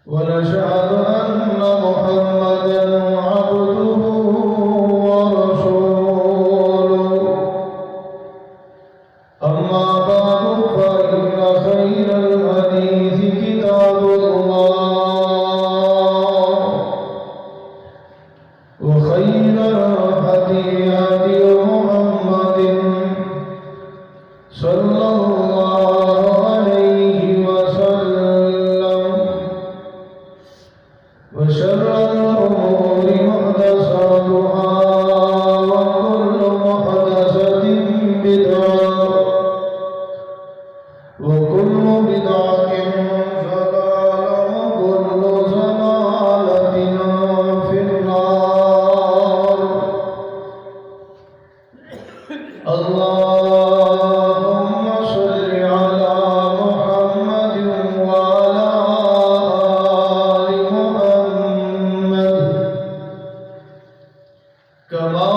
ونشهد أن محمدا عبده ورسوله أما بعد فإن خير الحديث كتاب الله وخير الهدي هدي محمد صلى الله عليه وسلم وشر الأمور محدثاتها وكل محدثة بدعة وكل بدعة ضلالة وكل ضلالة في النار. اللهم صل على محمد وعلى آل محمد كما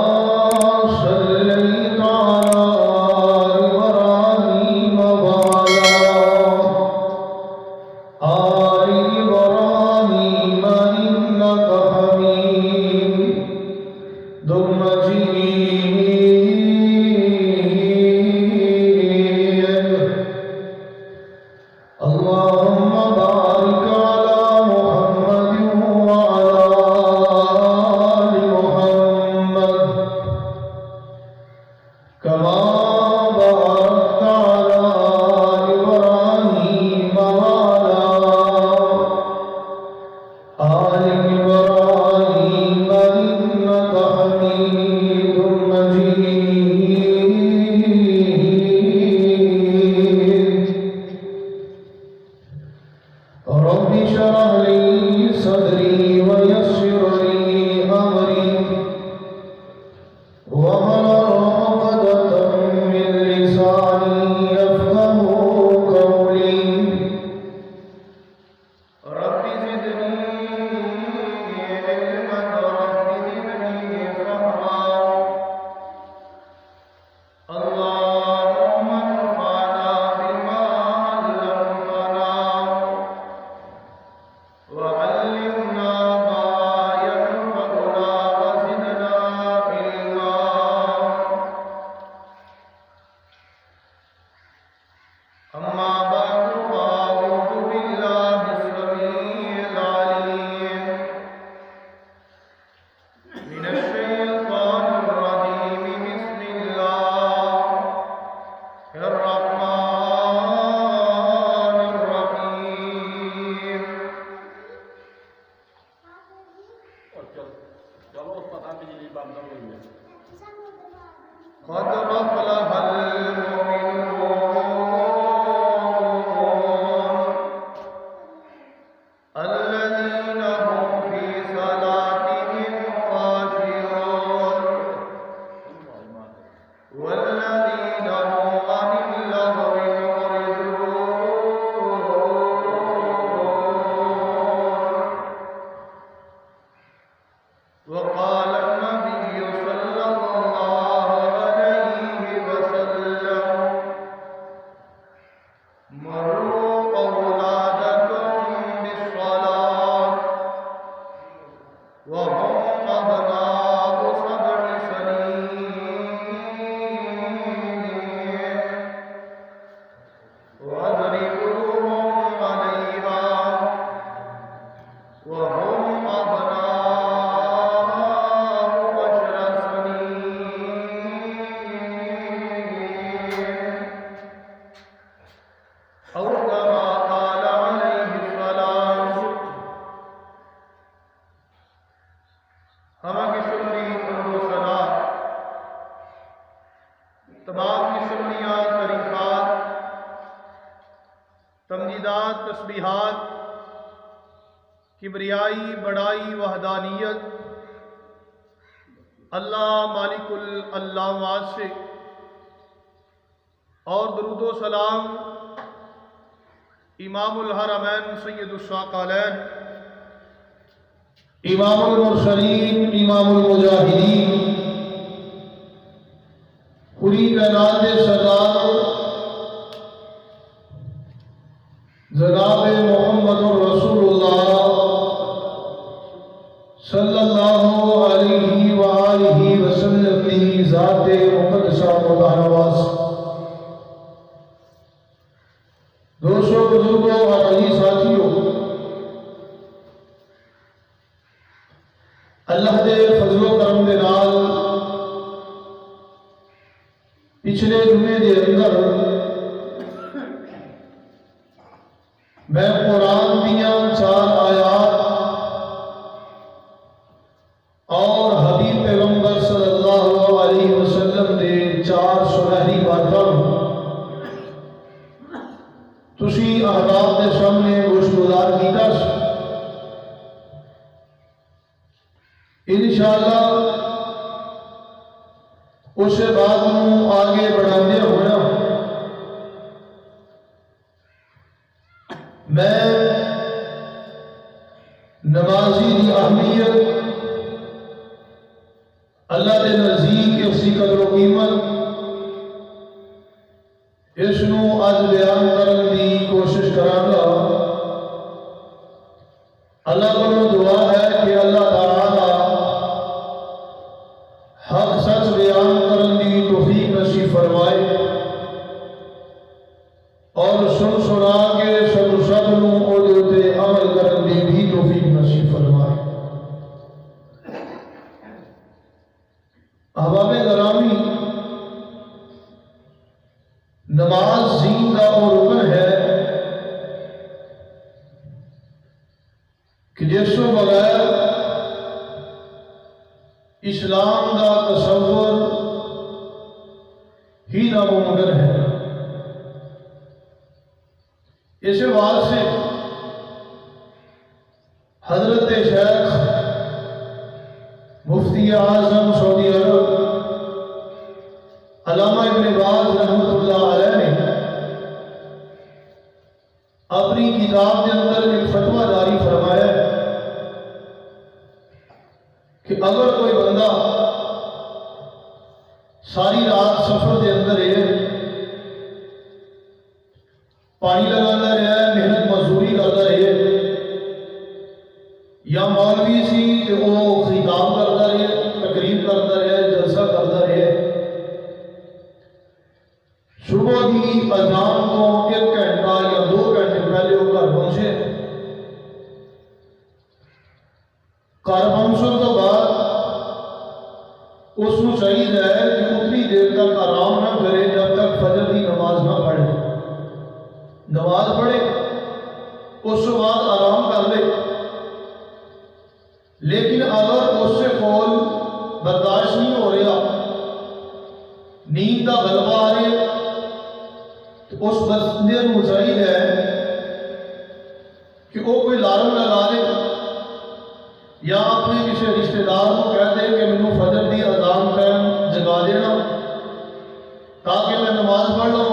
صليت على إبراهيم وعلى آل إبراهيم إنك حميد مجيد. اللهم بارك على محمد وعلى آل محمد كما باركت على إبراهيم وعلى آل إبراهيم إنك حميد مجيد. رب اشرح لي صدري ويسر لي أمري واحلل عقدة من لساني يفقهوا قولي. رب زدني علما رب زدني فهما. اللهم انفعنا بما علمتنا وعلمنا ما ينفعنا وزدنا علما. أما بعد فأعوذ بالله السميع العليم من الشيطان الرجيم. بسم الله الرحمن الرحيم. قد أفلح المؤمنون الذين هم في صلاتهم خاشعون والذين هم عن اللغو معرضون. وقال النبي صلى الله عليه وسلم مروا أولادكم بالصلاة وهم أبناء 7 سنين واضربوهم عليها وهم أبناء 10 سنين أو كما قال عليه السلام. ہمہ کی سنی و ثنا تمام کی سنیاں طریقات تمجیدات تسبیحات کبریائی بڑائی وحدانیت اللہ مالک الاموات سے اور درود و سلام امام الحرمین سید الثقلین امام المرسلین امام المجاہدین پوری کائنات سردار جناب محمد رسول اللہ صلی اللہ علیہ وآلہ وسلم کی ذات مقدسہ مطہرہ واسطے دوستوں، بزرگوں اور عزیز ساتھیوں، اللہ دے فضل و کرم دے نال پچھلے جمعے دے اندر میں قرآن دیاں 4 آیات اور حبیب پیغمبر صلی اللہ علیہ وسلم دے 4 سنہری باتاں تسی احباب دے سامنے گوشگزار کیتا انشاءاللہ اس بات کو آگے بڑھانے ہونا میں نمازی کی اہمیت، اللہ کے نزدیک اس کی قدر و قیمت، اس نو اج بیان کرنے کی کوشش کرانگا۔ اللہ کو دعا ہے کہ اللہ تعالی حق سچ بیان کرنے کی توفیق نصیب فرمائے اور سن سنا کے سب نو اودے عمل کرنے کی بھی توفیق نصیب فرمائے۔ احباب گرامی، نماز دین کا وہ رکن ہے کہ جس کو بغیر اسلام کا تصور ہی ناممکن ہے۔ اس واسطے حضرت شیخ مفتی اعظم سعودی عرب علامہ ابن باز رحمۃ اللہ علیہ نے اپنی کتاب کے اندر ایک فتویٰ جاری فرمایا ہے کہ اگر کوئی بندہ ساری رات سفر کے اندر ہے، پانی لگانا رہا ہے، محنت مزدوری کرتا رہے، یا مولوی سی کہ وہ خطاب کرتا رہے، تقریر کرتا رہے، جلسہ کرتا رہے، صبح کی اذان کو 1 گھنٹہ یا 2 گھنٹے پہلے وہ گھر پہنچے، گھر پہنچنے تو بعد اس کو چاہیے ہے کہ اتنی دیر تک آرام نہ کرے جب تک فجر کی نماز نہ پڑھے۔ نماز پڑھے اس کے بعد آرام کر لے، لیکن اگر اس سے کول برداشت نہیں ہو رہا، نیند کا غلبہ آ رہا، تو اس بندے کو چاہیے ہے کہ وہ کوئی الارم لگا دے یا اپنے کسی رشتہ دار کو کہہ دے کہ مینوں فجر دی اذان ٹائم جگا دینا تاکہ میں نماز پڑھ لوں،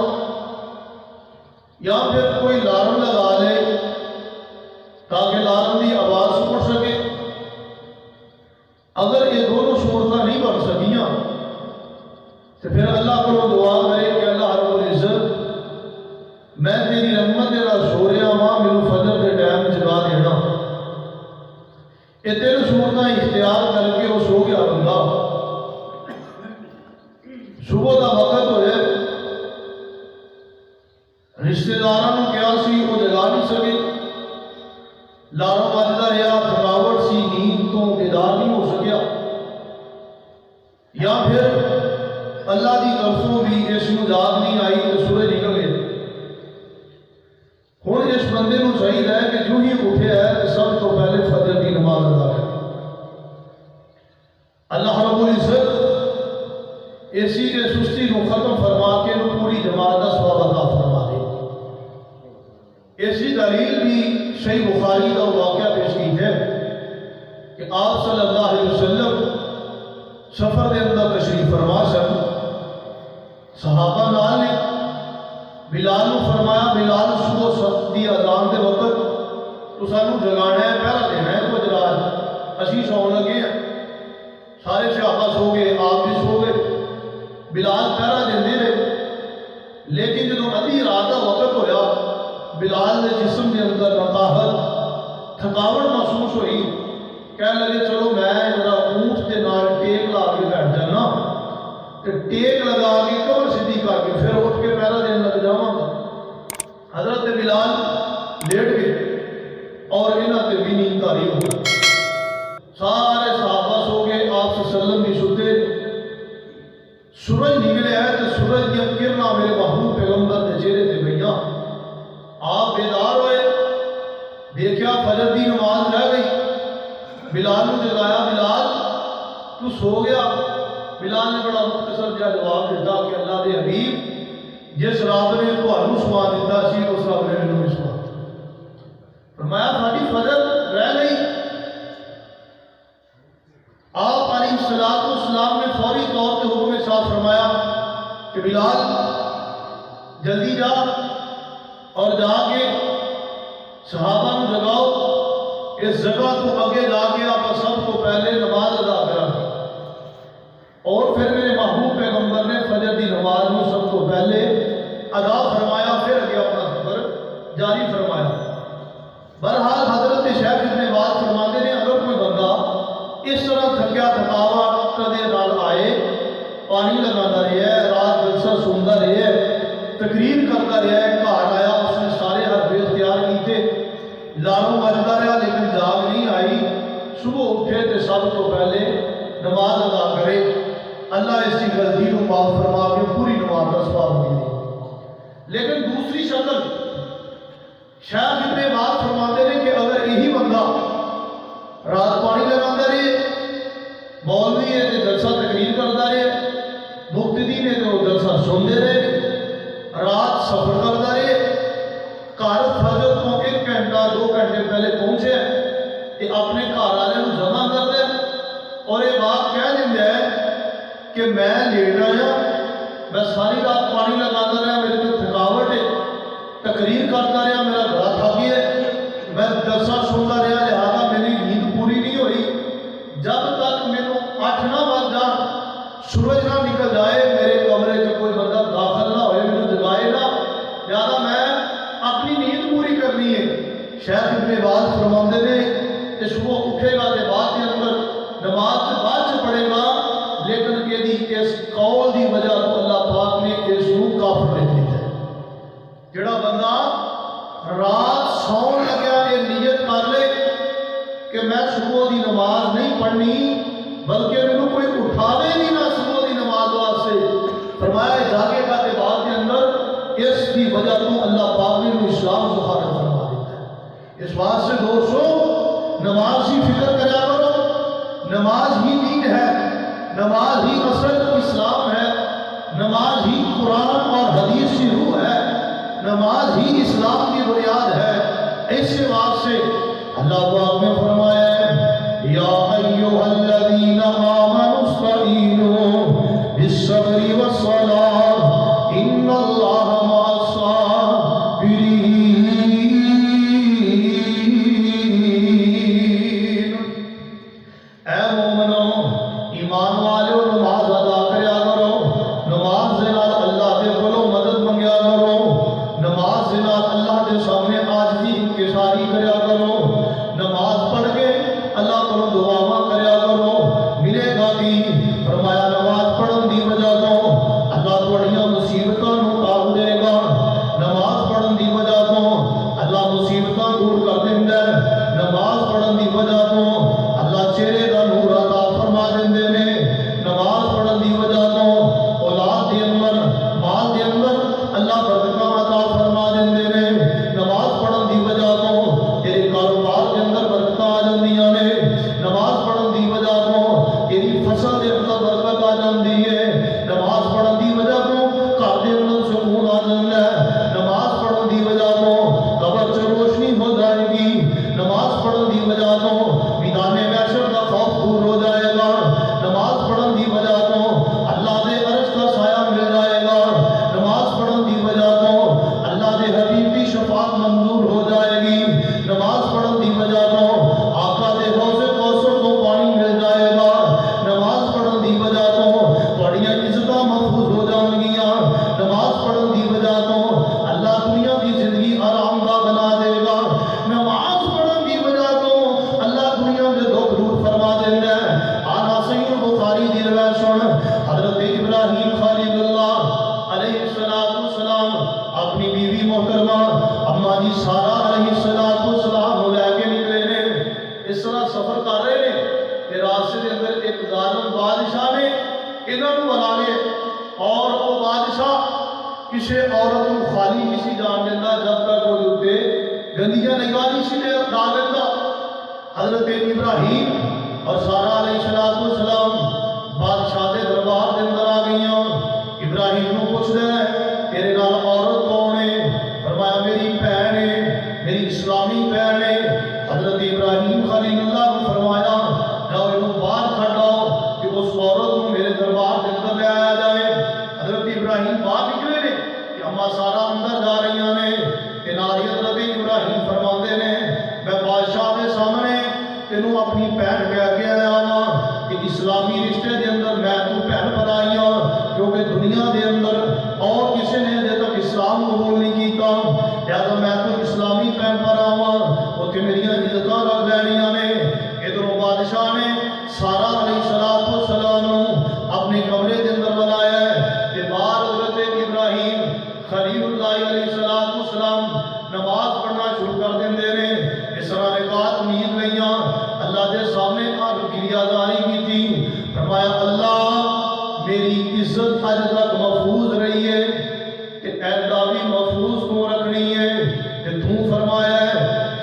یا پھر کوئی الارم لگا دے تاکہ الارم کی آواز سن سکے۔ اگر یہ دونوں صورتیں نہیں بن سکیاں تو پھر اللہ کو دعا کرے کہ اللہ رب العزت میں تیری رحمت تیرا سو رہا ماں میرے فجر کے ٹائم جگا دینا۔ یہ 3 صورتیں اختیار کر کے وہ سو گیا بندہ، صبح کا وقت ہوئے، رشتہ داروں نے کیا سی وہ جگا نہیں سکے، لاروں بجتا رہا، تھکاوٹ سی، نیند تو بیدار نہیں ہو سکیا، یا پھر اللہ کی طرفوں بھی اس کو یاد نہیں آئی تو سورج نکل گئے۔ ہوں اس بندے کو چاہیے ہے کہ جو ہی اٹھے ہے کہ سب تو پہلے فجر کی نماز ادا کرے۔ اللہ رب العزت اسی کے سستی کو ختم فرما کے پوری جماعت کا ثواب عطا فرما دے۔ اسی دلیل بھی صحیح بخاری کا واقعہ پیش کی ہے کہ آپ صلی اللہ علیہ وسلم سفر کے اندر تشریف فرما سن، صحابہ نال نے بلال کو فرمایا بلال صبح دی اذان کے وقت تو سانو جگانا ہے، پہرا دینا ہے، کچھ رات اسی سون لگے ہیں، سارے صحابہ سو گئے، آپ بھی سو گئے، بلال پہرا دیندے رہے، لیکن جب ادھی رات کا وقت ہویا بلال کے جسم کے اندر نقاہت تھکاوٹ محسوس ہوئی، کہنے لگے چلو میں دیکھا فجر دی نماز رہ گئی، بلال نے جگایا، بلال تو سو گیا؟ بلال نے بڑا مختصر جہا جواب دیتا کہ اللہ دے حبیب جس رب نے تہانوں سوا دیتا سی اس رب نے مینوں بھی سوا دتا۔ فرمایا ساری فجر رہ گئی۔ آپ علیہ السلام نے فوری طور پہ حکم صاحب فرمایا کہ بلال جلدی جا اور جا کے صحابہ کو جگاؤ، اس جگہ تو آگے جا کے آپ سب کو پہلے نماز ادا کرا۔ اور پھر میرے محبوب پیغمبر نے فجر دی نماز کو سب کو پہلے ادا فرمایا، پھر اگے اپنا سفر جاری فرمایا۔ بہرحال حضرت شیخ ابن باز فرماتے ہیں اگر کوئی بندہ اس طرح تھکیا تھکاوا کدے نال آئے، پانی لگاتا رہے، رات جلسہ سنتا رہے، تقریر کرتا رہا، گھر آیا اس نے سارے حرف اختیار کیتے، لالوں بجتا رہا لیکن جاگ نہیں آئی، صبح اٹھے تو سب تو پہلے نماز ادا کرے، اللہ اس کی غلطی کو معاف فرما کے پوری نماز کا ثواب دے۔ لیکن دوسری شکل شیخ ابن باز فرماتے ہیں کہ اگر یہی بندہ رات پانی لگاتا رہے، مولوی ہے تو جلسہ تقریر کرتا رہے، مقتدی نے تو جلسہ سنتے رہے، رات سفر کرتا رہے، گھر فجر تو 1 گھنٹہ 2 گھنٹے پہلے پہنچے کہ اپنے گھر والے کو جمع کر دے اور یہ بات کہہ دینا ہے کہ میں لیٹ آیا، میں ساری رات پانی لگاتا رہا، میرے کو تھکاوٹ ہے، تقریر کرتا رہا، میرا گلا تھکی ہے، میں جلسہ سنتا رہا، لہٰذا میری نیند پوری نہیں ہوئی، جب تک میں 8 نہ بج جان، سورج نہ نکل جائے، میرے کمرے سے کوئی بندہ داخل نہ ہوئے، مجھے جگائے نہ، لہٰذا میں اپنی نیند پوری کرنی ہے۔ شیخ ابن باز فرماتے ہیں کہ صبح اٹھے گا تو بعد کے اندر نماز سے بعد سے پڑھے گا، لیکن یہ اس قول دی وجہ تو اللہ پاک نے اس کو کافر لکھ دیا ہے۔ جڑا بندہ رات سون لگیا یہ نیت کر لے کہ میں صبح دی نماز نہیں پڑھنی بلکہ میرے کوئی اٹھاوے نہیں نہ صبح دی نماز واسطے، فرمایا جاگے گا کے بعد کے اندر اس کی وجہ تو اللہ پاک نے اسلام سے خارج فرما دیتا ہے۔ اس بات سے دوستوں نماز ہی فکر کریا کرو، نماز ہی دین ہے، نماز ہی اصل اسلام ہے، نماز ہی قرآن اور حدیث کی روح ہے، نماز ہی اسلام کی بنیاد ہے۔ اس بات سے اللہ پاک نے فرمایا ہے یا ایھا الذین آمنوا استعینوا بالصبر والصلاۃ ان اللہ مع الصابرین۔ اے مومنو ایمان والو نماز ادا کریا کرو، نماز دے نال اللہ دے کولوں مدد منگیا کرو، نماز دے نال اللہ دے سامنے عاجزی انکساری کریا کرو، نماز پڑھ کے اللہ کو دعاواں کریا کرو، ملے گا بھی فرمایا نماز پڑھن دی وجہ تو حضرت ابراہیم اور سارہ علیہ السلام بادشاہ دے دربار دے اندر آ گئیاں۔ ابراہیم نو پوچھدا ہے تیرے نال عورت کون ہے؟ فرمایا میری بہن ہے، میری اسلامی بہن ہے۔ حضرت ابراہیم خلیل اللہ کو فرمایا جاؤ انہوں باہر کھڑ آؤ کہ اس عورت کو میرے دربار دے اندر لے آیا جائے۔ حضرت ابراہیم باہر نکلے نے کہ اما سارا اندر جا رہی نے کہ نالی حضرت ابراہیم فرماندے نے میں بادشاہ کے سامنے تینوں اپنی بہن کہہ کے آیا ہاں کہ اسلامی رشتے دے اندر میں تو بہن بنائی ہاں، کیونکہ دنیا دے اندر اور کسی نے ابھی تک اسلام قبول نہیں کیتا، لہذا میں تو اسلامی بہن پر آواں اتنے میری عزت رکھ لینیاں نے۔ ادھروں بادشاہ نے سارہ علیہ السلام اپنے کمرے دے اندر بلایا ہے کہ بعد حضرت ابراہیم خلیل اللہ علیہ السلام نماز پڑھنا شروع کر دیندے نے۔ اس طرح رکعت نیند لئیاں اللہ دے سامنے گریہ داری کی تھی، فرمایا اللہ میری عزت اج تک محفوظ رہی ہے کہ ایدا بھی محفوظ کو رکھنی ہے کہ تو فرمایا ہے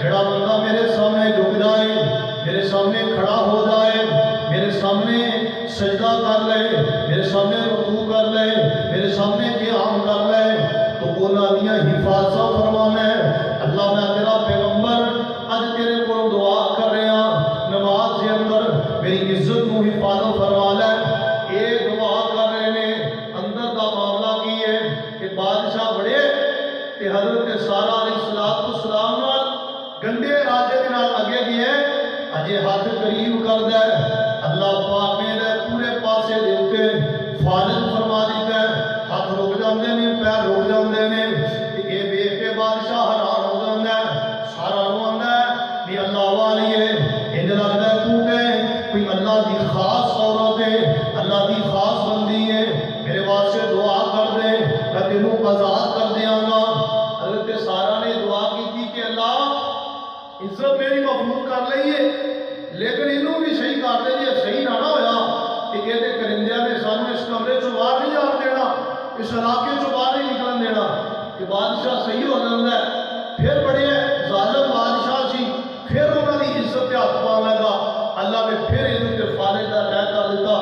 جڑا بندہ میرے سامنے جھک جائے، میرے سامنے کھڑا ہو جائے، میرے سامنے سجدہ کر لے، میرے سامنے رکوع کر لے، میرے سامنے قیام کر لے تو انہاں دیاں حفاظت فرمانا ہے۔ اللہ میں تیرا پیغمبر اج تیرے کو دعا کر رہے ہیں نماز کے اندر میری عزت کو حفاظت فرما لے۔ یہ دعا کر رہے نے اندر دا معاملہ کی ہے کہ بادشاہ بڑے کہ حضرت سارہ علیہ السلام نال گندے راجے دے نال اگے گئے اجے ہاتھ قریب کر دے، اللہ پاک نے پورے پاسے دے اوتے فارغ فرما دیتا ہے، ہاتھ رک جاندے نے، پیر رک جاندے نے۔ یہ ویکھ کے بادشاہ حیران ہو جاندا ہے، سارا نو آندا ہے بھی اللہ والی ہے، انج لگدا ہے تو کہ کوئی اللہ دی خاص عورت ہے، اللہ دی خاص بندی ہے، میرے واسطے دعا کر دے میں تینوں آزاد کر دیاں گا۔ حضرت سارہ نے دعا کی کہ اللہ عزت میری محفوظ کر لئیے لیکن انہوں بھی صحیح کر دے جی صحیح نہ ہویا کہ یہ دے کرندیاں نے سانو اس کمرے چوں باہر نہیں جان دینا، اس علاقے چوں باہر نہیں نکلن دینا کہ بادشاہ صحیح ہو جاتا ہے۔ پھر بڑے ظالم بادشاہ سی، پھر انہوں نے عزت پہ ہاتھ پاؤں لگا، اللہ نے پھر انہوں نے فارغ کا طے کر دیتا۔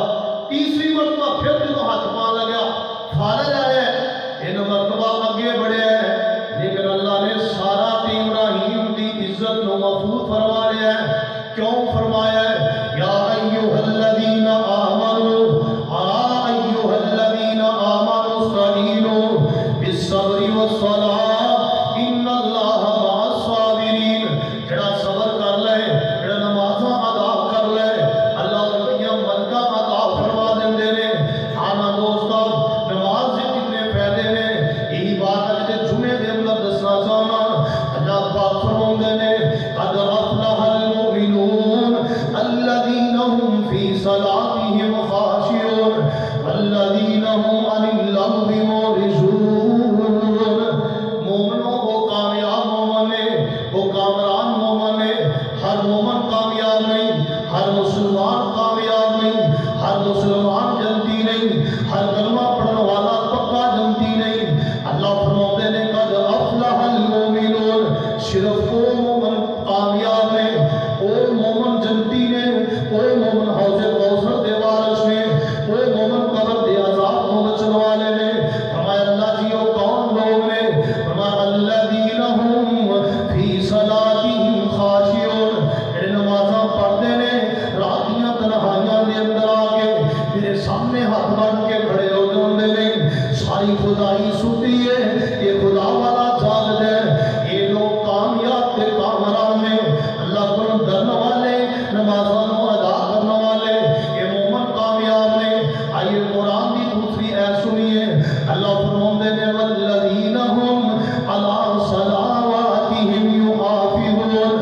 تیسری مرتبہ پھر جدوں ہاتھ پاؤں لگا فارغ آیا ان مرتبہ اگے بڑھے ہیں، لیکن اللہ نے سارہ تے ابراہیم دی عزت نو محفوظ فرما لیا ہے۔ کیوں فرمایا ہے یا ایھا الذین آمنوا ایھا الذین آمنوا استعینوا بالصبر والصلاۃ ان اللہ مع الصابرین۔ جڑا صبر کر لے، جڑا نمازاں ادا کر لے، اللہ اپنیاں مدداں عطا فرما دیندے نے۔ آنا دوستاں نماز سے کتنے فائدے نے، یہی بات اج دے جمعے دے اندر دسنا چاہنا۔ اللہ پاک فرماندے نے قد افلح المؤمنون الذین هم فی صلاتهم خاشعون والذین هم عن اللغو معرضون۔ مومنوں وہ کامیاب مومن ہے، وہ کامران مومن ہے۔ ہر مومن کامیاب نہیں، ہر مسلمان کامیاب نہیں، ہر مسلمان جنتی نہیں، ہر کلمہ پڑھنے والا پکا جنتی نہیں۔ اللہ فرماتے نے قد افلح المؤمنون، صرف وہ مومن کامیاب نے، وہ مومن جنتی نے، وہ مومن حوض کوثر دے وارث نے، وہ مومن قبر دے عذاب کو بچنے والے نے۔ فرمایا اللہ جی وہ کون لوگ نے؟ فرمایا الذین هم فی صلاتهم خاشعون، میرے نمازاں پڑھتے نے رات دیاں تنہائیاں دے اندر آ کے میرے سامنے ہاتھ بن کے کھڑے ہو جاندے نے۔ ساری خدائی سنتی ہے یہ خدا والا جاگ دے، یہ لوگ کامیاب تے کامران نے، اللہ کو ڈرنے والے، نمازاں نو ادا کرنے والے، یہ مومن کامیاب نے۔ آئیے قرآن کی دوسری آیت سنیے، اللہ فرماندے نے والذین هم علی صلواتهم یحافظون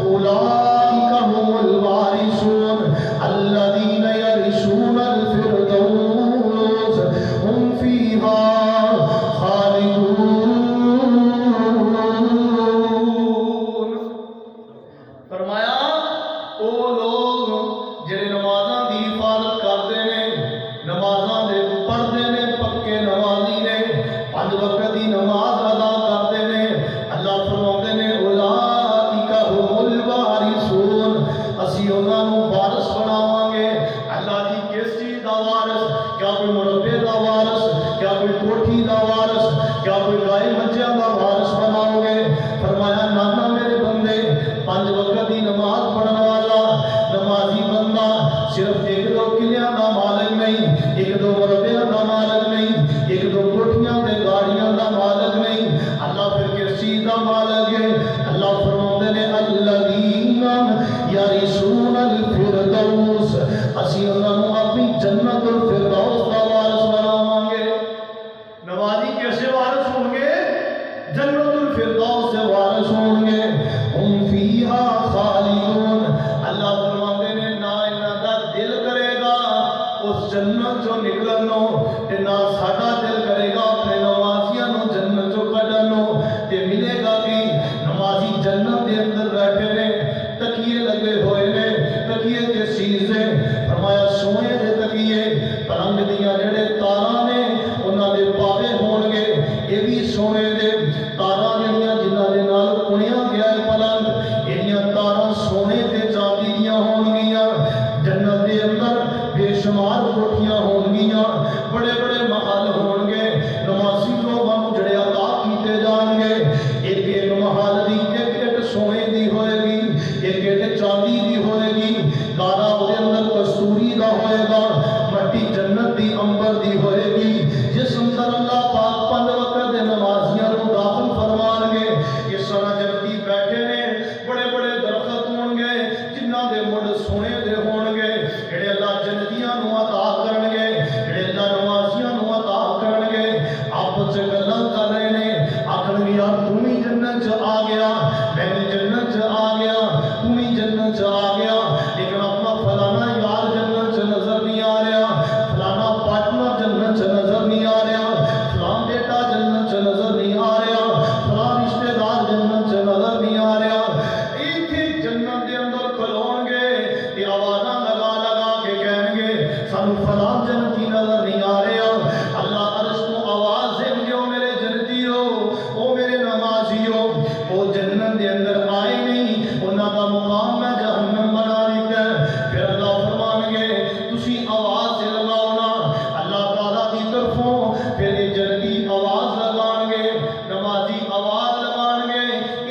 اولئک هم الوارثون الذین یرثون الفردوس هم فیہا خالدون۔ فرمایا او لوگ جڑے نمازاں دی حفاظت کرتے نے، نمازاں دے پڑھتے نے، پکے نمازی نے، 5 وقت دی نماز ادا کرتے نے، اللہ فرماتے نے اولئک هم الوارثون، یرثون الفردوس اسی انہاں نوں اپنی جنت الفردوس دا وارث بناواں گے. نمازی کیسے وارث ہوں گے؟ جنت الفردوس سے وارث ہوں گے. ہم فیہا خالدون اللہ فرماتے نے نہ انہاں دا دل کرے گا اس جنت چوں نکلن نو تے نہ ساڈا دل کرے گا اپنے نمازیاں نو جنت چوں کڈن نو. تے ملے گا کہ نمازی جنت دے اندر بیٹھے نے تکیے لگے ہوئے نے. تکیے کس چیز دے؟ فرمایا سونے دے تکیے. پلنگ دیاں جڑے تاراں نے انہاں دے پاوے ہون گے یہ بھی سونے دے. تاراں جڑیاں جنہاں دے نال کنیا گیا ہے پلنگ یہ تاراں سونے تے چاندی دیاں ہون گیاں. جنت دے اندر بے شمار کوٹھیاں ہون گیاں بڑے بڑے محل ہون گے. نمازی لوگاں نوں جڑے عطا کیتے جان گے ایک ایک محل دی ایک ایک سونے دی ہوئے گی ایک ایک چاندی دی ہوئے گی. گانا دے اندر کستوری دا ہوئے گا مٹی جنت دی امبر دی ہوئے گی جس اندر اللہ پاک 5 وقت دے نمازیاں نوں داخل فرمان گے. اس طرح جنتی بیٹھے نے بڑے بڑے درخت ہون گے جنہاں دے مڑ سونے دے ہون گے جڑے اللہ جنتیاں نوں عطا کرن گے جڑے اللہ نمازیاں نوں عطا کرن گے. آپس وچ گلاں کر رہے نے آکھن گے یار تو بھی جنت چ آ گیا میں بھی جنت چ آ گیا تو بھی جنت چ آ گیا لیکن اپنا فلانا یار جنت چ نظر نہیں آ رہا فلانا پارٹنر جنت چ نظر نہیں آ رہا فلاں بیٹا جنت چ نظر نہیں آ رہا فلاں رشتہ دار جنت چ نظر نہیں آ رہا. ایتھے جنت دے اندر کھلون گے تے آوازاں لگا لگا کے کہن گے سانو فلاں جنتی نظر نہیں آ رہا. اللہ عرش تو آواز دیں گے او میرے جنتیو او میرے نمازیو او جنت دے اندر آئے نہیں انہاں دا مقام میں جہنم بنا دیتا ہے. پھر اللہ فرمان گے تسی آواز سے لگاؤ نا اللہ تعالیٰ دی طرفوں پھر یہ جنتی آواز لگان گے نمازی آواز لگان گے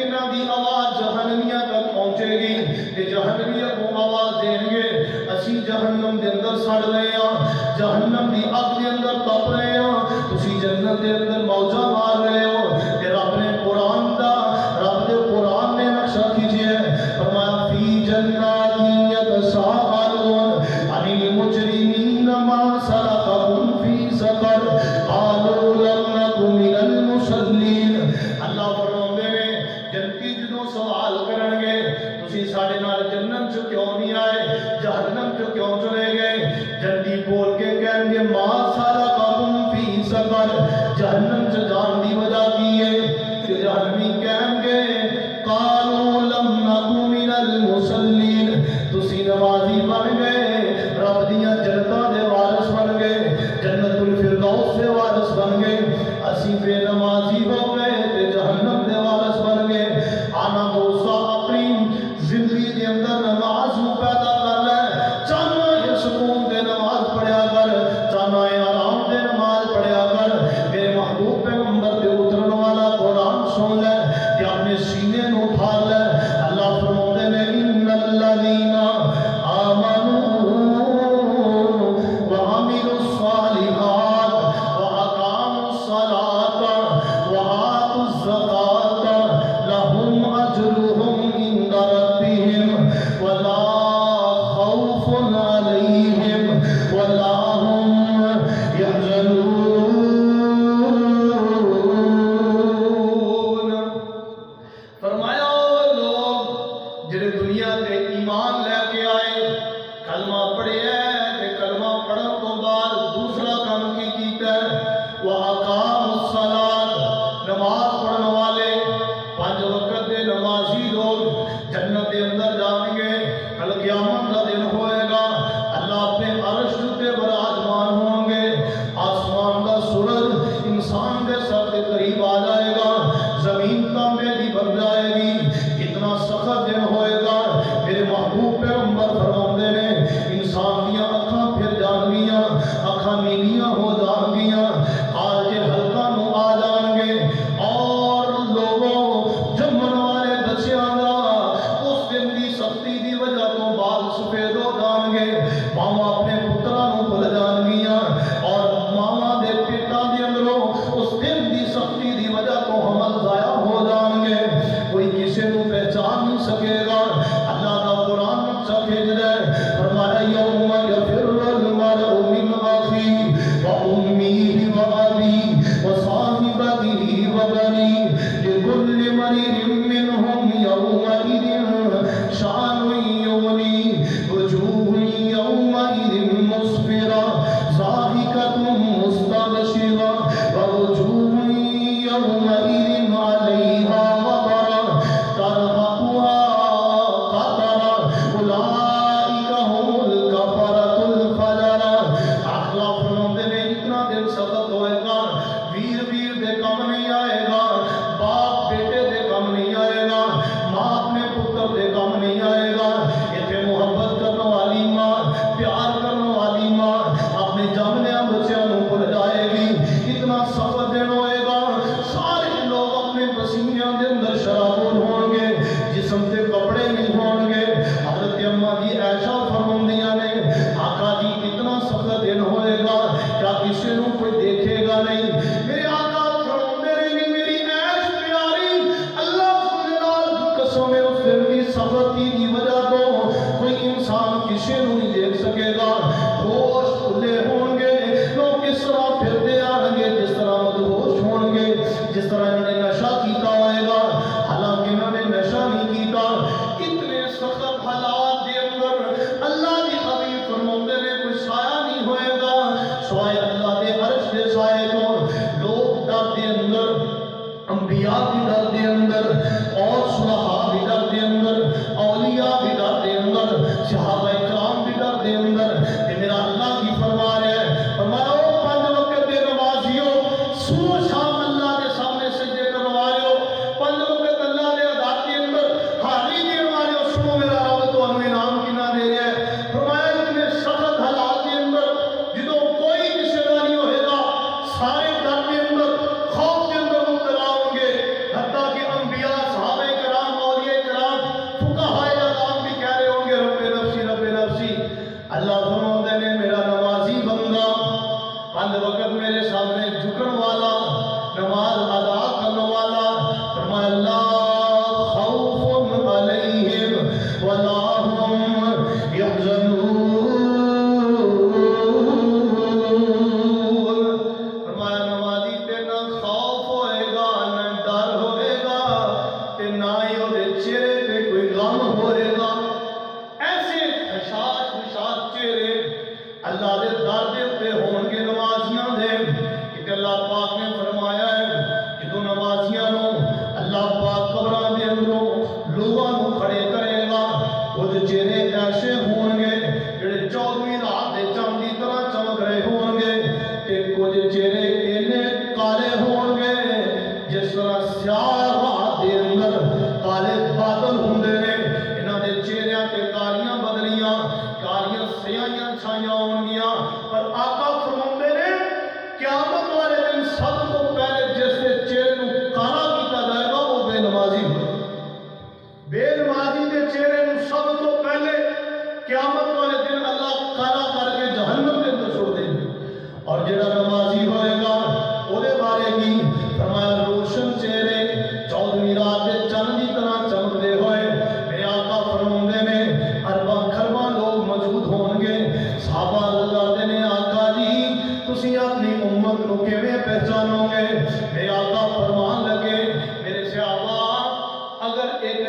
انہاں دی آواز جہنمیاں تک پہنچے گی کہ جہنمیاں کو آواز دیں گے اسی جہنم دے اندر سڑ رہے ہیں جہنم دی اگ دے اندر تپ رہے ہیں تسی جنت دے اندر موجاں مار رہے ہو. کہ رب نے قرآن دا رب دے قرآن نے نقشہ کیجئے فرمایا فی جنات یتساءلون عن المجرمین ما سلککم فی سقر قالوا لم نک من المصلین. اللہ فرماندے نے جنتی جدوں سوال کرن گے تسی ساڈے نال جنت چ کیوں نہیں آئے جہنم چ کیوں چلے گئے. جنتی بول کے کہیں گے ما سلککم فی سقر جہنم چ جان دی وجہ کی ہے. کہ جہنمی کہیں گے قالوا لم نک من المصلین تسی نمازی بن گئے رب دیاں جنتاں دے وارث بن گئے جنت الفردوس دے وارث بن گئے اسی بے نمازی ہو گئے تے جہنم دے وارث بن گئے. آنا دوستا اپنی زندگی دے اندر نماز نوں پیدا کر لے. چاہنا یہ سکون دے نماز پڑھیا کر چاہنا یہ آرام دے نماز پڑھیا کر. میرے محبوب پیغمبر دے اترن والا قرآن سن لے کہ اپنے سینے نوں اٹھار لے. اللہ فرماتے نے ان الذین آمنوا وعملوا الصالحات واقاموا الصلاۃ وآتوا الزکاۃ لهم اجرهم عند ربهم ولا خوف علیہم ولا هم يحزنون. فرمایا وہ لوگ جڑے دنیا تے ایمان لے کے آئے کلمہ پڑھیا ہے تے کلمہ پڑھن تو بعد دوسرا کام کی کیتا ہے وَأَقَامُوا الصَّلَاةَ نماز پڑھن والے 5 وقت دے نمازی لوگ جنت دے اندر جان گے. کل قیامت دا دن ہوئے گا اللہ اپنے عرش تے براجمان ہوں گے. آسمان دا سورج انسان دے سر دے قریب آ جائے گا زمین تانبے دی بن جائے گی. اتنا سخت دن ہوئے گا میرے محبوب پیغمبر فرماندے نے انسان دیاں اکھاں پھر جان گیاں اکھاں نیلیاں ہو جان گیاں کالجے حلقہ نوں آ جان گے اور لوگوں جمن والے بچیاں دا اس دن دی سختی دی وجہ تو بال سفید ہو جان گے. ماما اپنے پتراں نوں بھول جان گیاں اور ماما دے پیٹاں دے اندروں اس دن دی سختی دی وجہ تو حمل ضائع ہو جان گے. کوئی کسی نوں پہچان نہیں سکے گا. اللہ دا قرآن نہیں ہون گے۔ حضرت اما جی عائشہ فرماندیاں نے آقا جی اتنا سخت دن ہوئے گا کیا کسی نو کوئی دیکھے گا نہیں؟ میرے آقا فرماندے نے میری عیش پیاری اللہ جلال کی قسم ہے اس دن کی سختی کی وجہ تو کوئی انسان کسی نو نہیں دیکھ سکے گا۔ ہوش کھلے ہون گے، لوگ اس طرح پھرتے آن گے جس طرح مدہوش ہون گے، جس طرح انہوں نے نشہ کیتا ہوئے گا حالانکہ انہوں نے نشہ نہیں کیتا۔ اتنے سخت حالات دے اندر اللہ کی حبیب فرماندے نے کوئی سایہ نہیں ہوئے گا سوائے اللہ دے عرش دے سائے تو۔ لوگ ڈر دے اندر، انبیاء بھی ڈر دے اندر، اور صلحاء بھی ڈر دے اندر، اولیاء بھی ڈر دے اندر، صحابہ کرام بھی ڈر دے اندر۔ کہ میرا اللہ کی فرما رہے ہیں، فرمایا او 5 وقت دے نمازیوں صبح شام اللہ دے سامنے سجدے کروا رہے ہو، 5 وقت اللہ دے عطاعت کے اندر حاضری دین والے ہو، سنو میرا رب تو انہوں انعام کی نہ دے رہا ہے۔ فرمایا اتنے سخت حالات کے اندر جدوں کوئی کسی کا نہیں ہوئے گا، سارے ڈر کے اندر خوف کے اندر مبتلا ہوں گے، حتیٰ کہ انبیاء صحابہ کرام اولیاء کرام فقہائے اعظام بھی کہہ رہے ہوں گے رب نفسی رب نفسی۔ اللہ فرماتے نے میرا نمازی بندہ 5 وقت میرے سامنے جھکن والا، نماز ادا کرنے والا، فرمایا لا خوف علیہم ولا هم يحزنون۔ فرمایا نمازی تے نہ خوف ہوئے گا، نہ ڈر ہوئے گا، تے نہ ہی وہ چہرے پہ کوئی غم ہوئے گا۔ ایسے خشاش خشاش چہرے اللہ دے در دے اتے ہون گے نمازیاں دے۔ کہ اللہ پاک نے فرمایا ہے جدوں نمازیاں نو اللہ پاک قبراں دے اندروں لوگاں نو کھڑے کرے گا، کچھ چہرے ایسے ہون گے جڑے 14ویں رات دے چاند دی طرح چمک رہے ہون گے، تے کچھ چہرے اینے کالے ہون گے جس طرح سیاہ رات دے اندر کالے بادل ہوندے نے۔ انہاں دے چہریاں تے کالیاں بدلیاں، کالیاں سیاہیاں چھائیاں ہون گیاں۔ پر آقا فرماندے نے قیامت والے دن سب تو پہلے جس دے چہرے نو کالا کیتا جائے گا وہ بے نمازی ہوئے۔ بے نمازی دے چہرے نو سب تو پہلے قیامت والے دن اللہ کالا کر کے جہنم کے اندر چھوڑ دے گا۔ اور جڑا نمازی ہوئے گا وہ دے بارے کی فرمایا روشن چہرے 14ویں رات دے چاند دی طرح چمکدے ہوئے۔ میرے آقا فرماندے نے ارباں خرباں لوگ موجود ہون گے۔ صحابہ اللہ نے آقا جی تسی اپنی امت نو کیویں پہچانو گے؟ میرے آقا فرمان لگے میرے صحابہ اگر ایک